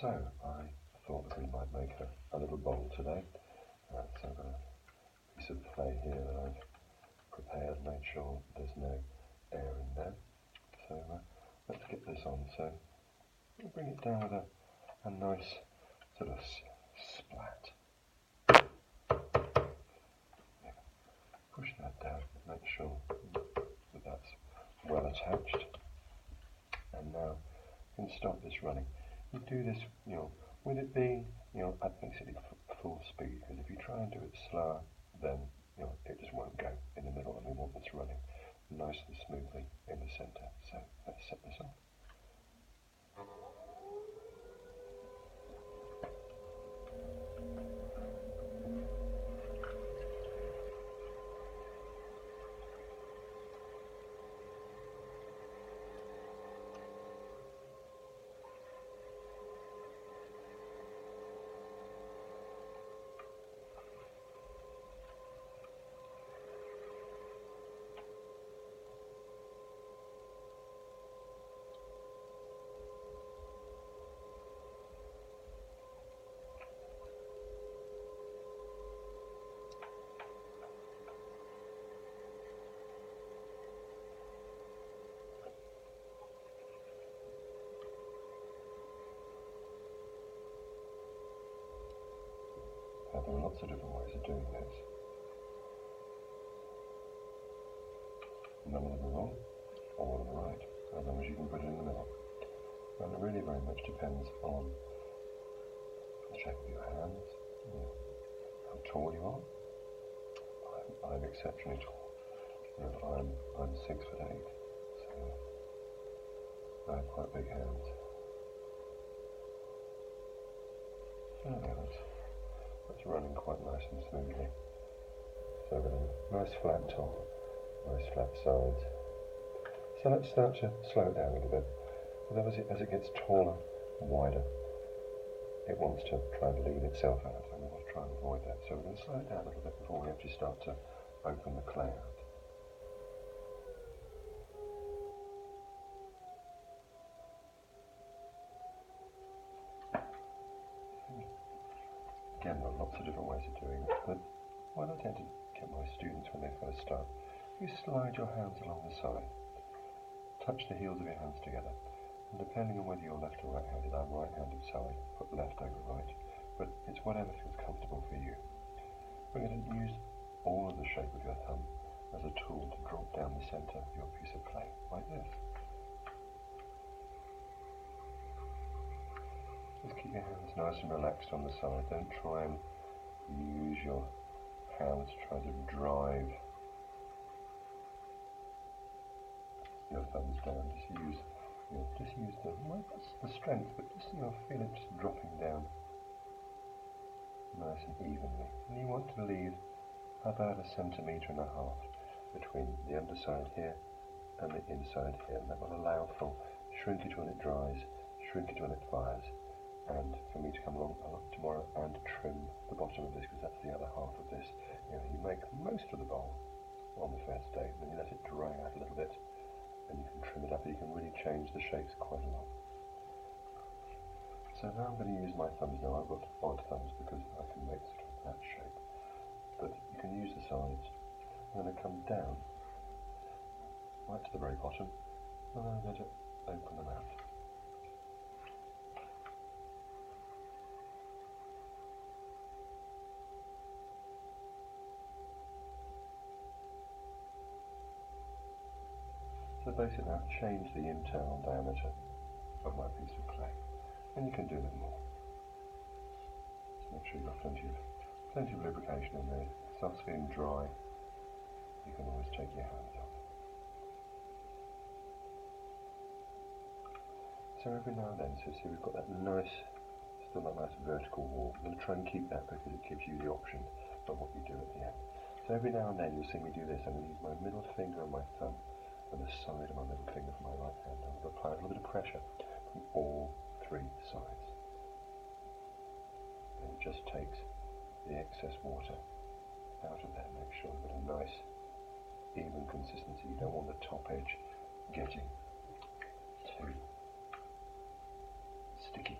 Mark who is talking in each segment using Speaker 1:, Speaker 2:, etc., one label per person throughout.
Speaker 1: So I thought that we might make a little bowl today. So I've got a piece of clay here that I've prepared, made sure there's no air in there. So let's get this on. So I'll bring it down with a nice sort of splat. Push that down, make sure that that's well attached. And now you can stop this running. You do this, with it being, at basically full speed, because if you try and do it slower, then, it just won't go in the middle, and we want this running nice and smoothly in the center. So let's set this off. There are lots of different ways of doing this. None of them are wrong, all of them are right, as long as you can put it in the middle. And it really very much depends on the shape of your hands, how tall you are. I'm exceptionally tall. I'm 6'8", so I have quite big hands. So now it's running quite nice and smoothly. So we've got a nice flat top, nice flat sides. So let's start to slow it down a little bit. But as it gets taller and wider, it wants to try and lean itself out, and we want to try and avoid that. So we're going to slow it down a little bit before we actually start to open the clay out. Again, there are lots of different ways of doing it, but what I tend to get my students when they first start, you slide your hands along the side, touch the heels of your hands together, and depending on whether you're left or right-handed, I'm right-handed, so I put left over right, but it's whatever feels comfortable for you. We're going to use all of the shape of your thumb as a tool to drop down the centre of your piece of clay, like this. Just keep your hands nice and relaxed on the side. Don't try and use your hands to try to drive your thumbs down. Just use the strength, but just feel it just dropping down nice and evenly. And you want to leave about 1.5 centimetres between the underside here and the inside here, and that will allow for shrinkage when it dries, shrinkage when it fires. And for me to come along tomorrow and trim the bottom of this, because that's the other half of this. You make most of the bowl on the first day, and then you let it dry out a little bit, and you can trim it up, and you can really change the shapes quite a lot. So now I'm going to use my thumbs now. I've got odd thumbs because I can make sort of that shape, but you can use the sides. I'm going to come down right to the very bottom, and then I'm going to open them out. So basically I've changed the internal diameter of my piece of clay, and you can do it more. So make sure you've got plenty of lubrication in there. If it starts feeling dry, you can always take your hands off. So every now and then, so see we've got that still that nice vertical wall. I'm going to try and keep that because it gives you the option of what you do at the end. So every now and then you'll see me do this. I'm going to use my middle finger and my thumb and the side of my middle finger for my right hand. I'm going to apply a little bit of pressure from all 3 sides. And it just takes the excess water out of there. Make sure you've got a nice even consistency. You don't want the top edge getting too sticky.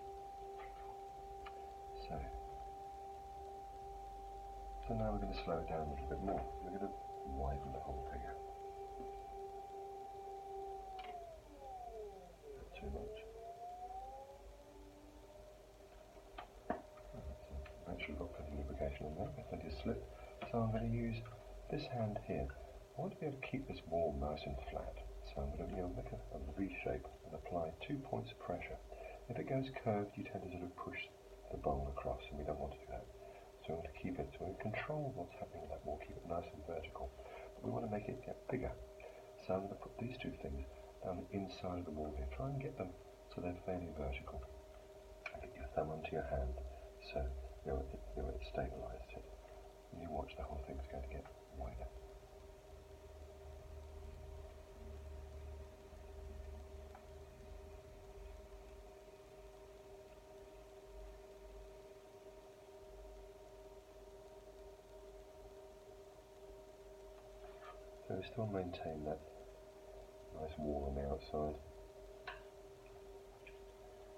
Speaker 1: So now we're going to slow it down a little bit more. We're going to widen the whole figure. Not too much. Make sure you've got plenty of lubrication on there, plenty of slip. So I'm going to use this hand here. I want to be able to keep this wall nice and flat. So I'm going to make a V shape and apply 2 points of pressure. If it goes curved, you tend to sort of push the bowl across, and we don't want to do that. So we want to keep it, so we control what's happening with that wall, keep it nice and vertical. But we want to make it get bigger. So I'm going to put these two things down the inside of the wall here. Try and get them so they're fairly vertical. Get your thumb onto your hand, so it's stabilised it. And you watch the whole thing's going to get wider. So we still maintain that nice wall on the outside.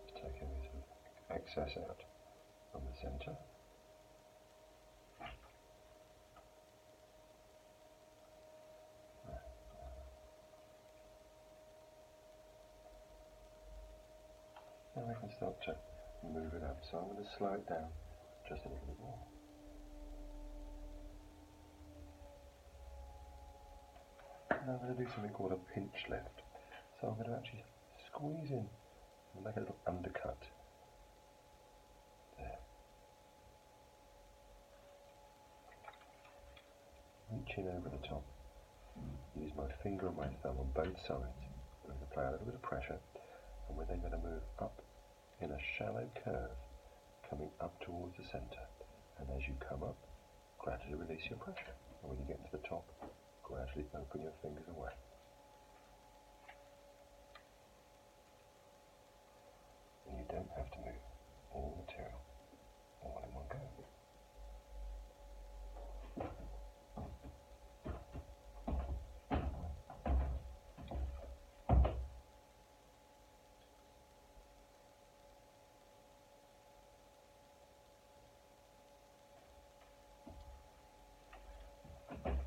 Speaker 1: Just take any sort of excess out from the centre. Now we can start to move it up, so I'm going to slow it down just a little bit more. Now I'm going to do something called a pinch lift. So I'm going to actually squeeze in and make a little undercut. There. Reach in over the top. Use my finger and my thumb on both sides. I'm going to apply a little bit of pressure, and we're then going to move up in a shallow curve, coming up towards the centre. And as you come up, gradually release your pressure. And when you get to the top, gradually open your fingers away. And you don't have to move all the material all in one go.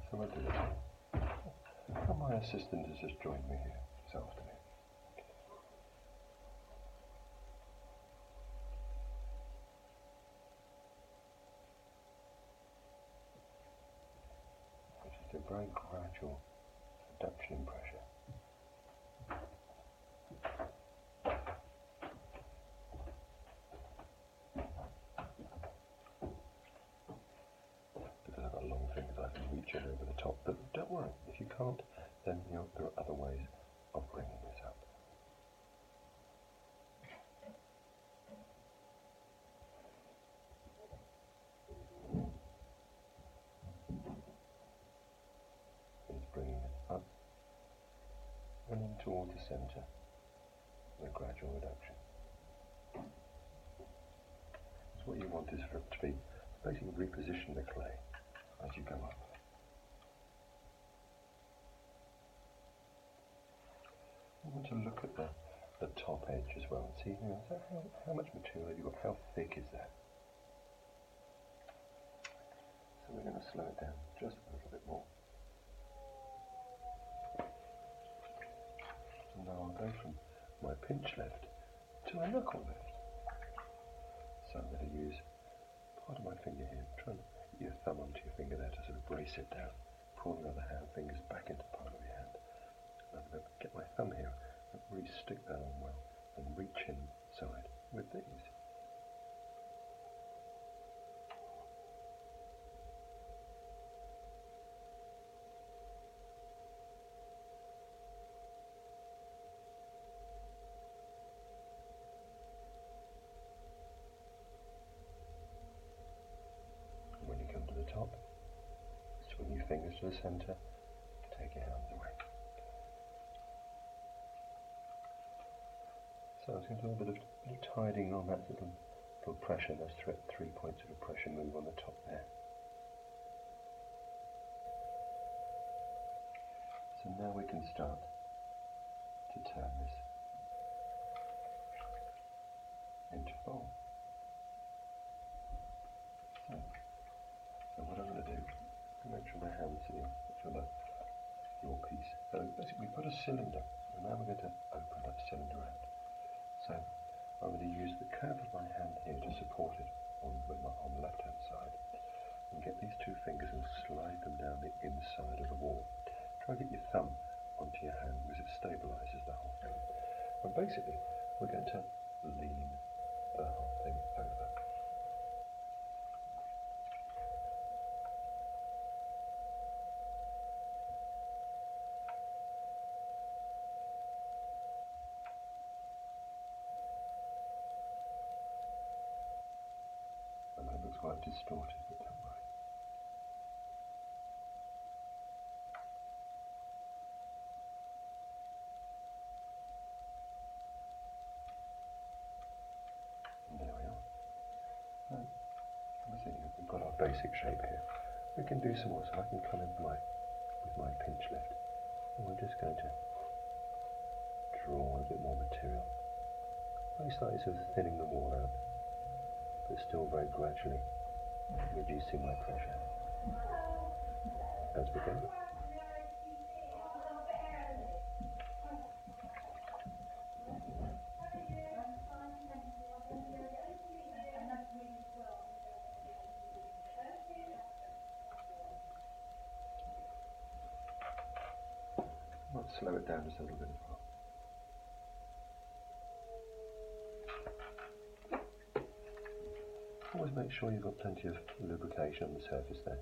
Speaker 1: So we'll do this. And my assistant has just joined me here this afternoon. Just a very gradual reduction in pressure. Because I've got long fingers, I can reach in over the top, but don't worry, if you can't, then there are other ways of bringing this up. It's bringing it up and in towards the centre, with a gradual reduction. So what you want is for it to be basically reposition the clay as you go up. You want to look at the top edge as well and see how much material have you got, how thick is that? So we're going to slow it down just a little bit more. And now I'll go from my pinch lift to a knuckle lift. So I'm going to use part of my finger here, try and get your thumb onto your finger there to sort of brace it down. Pull the other fingers back into part of your hand. And I'm going to get my thumb here and really stick that on well and reach inside with these. When you come to the top, swing your fingers to the centre, take your hands away. So I was going to do a bit of tidying on that little pressure, those 3 points of pressure move on the top there. So now we can start to turn this into fold. So what I'm going to hands for your piece. So basically we put a cylinder, and now we're going to open that cylinder out. So I'm going to use the curve of my hand here to support it on the left hand side, and get these two fingers and slide them down the inside of the wall. Try and get your thumb onto your hand because it stabilises the whole thing. And basically we're going to lean the whole thing over. And that looks quite distorted, but don't worry. And there we are. And obviously we've got our basic shape here. We can do some more, so I can come in with my pinch lift. And we're just going to draw a bit more material. Very slightly sort of thinning the wall out, but still very gradually reducing my pressure as we go. Let's slow it down just a little bit as well. Always make sure you've got plenty of lubrication on the surface there.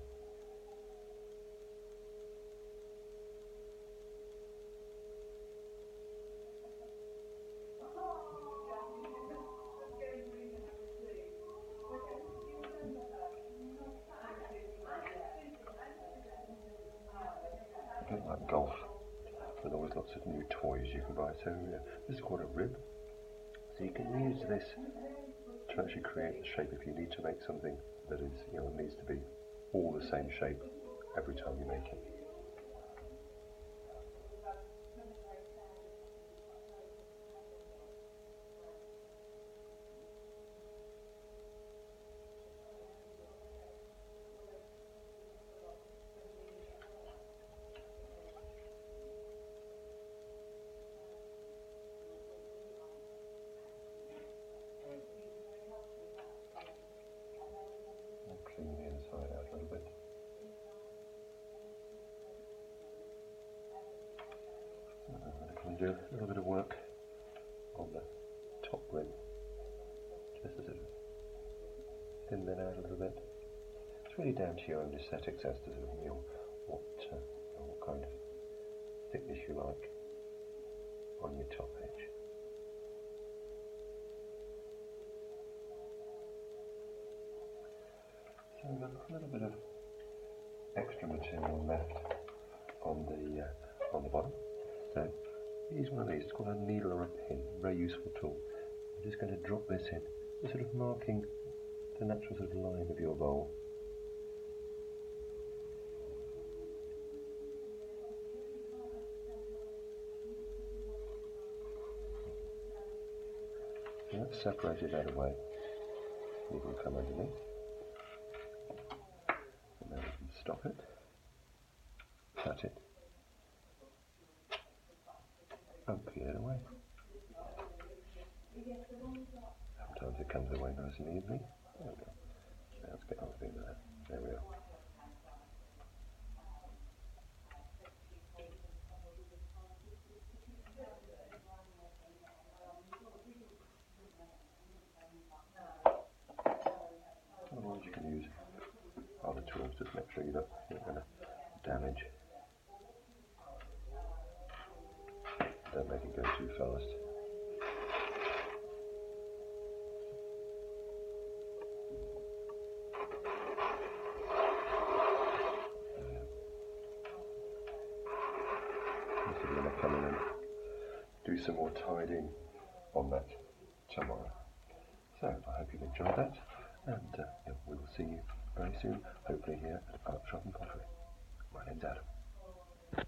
Speaker 1: A bit like golf. There's always lots of new toys you can buy. So this is called a rib. So you can use this to actually create the shape if you need to make something that is, needs to be all the same shape every time you make it. Clean the inside out a little bit. I'm going to do a little bit of work on the top rim, just to sort of thin that out a little bit. It's really down to your own aesthetics as to what kind of thickness you like on your top edge. So we've got a little bit of extra material left on the bottom. So use one of these. It's called a needle or a pin. Very useful tool. I'm just going to drop this in, sort of marking the natural sort of line of your bowl. So that's separated that away. You can come underneath. And then we can stop it, cut it, and peel it away. Sometimes it comes away nice and evenly. There we go. Now let's get everything there. There we are. Otherwise you can use other tools, just make sure you're not going to damage. Don't make it go too fast. So we're going to come in and do some more tidying on that tomorrow. So I hope you've enjoyed that, and we will see you very soon, hopefully here at Art Shop and Pottery. My name's Adam.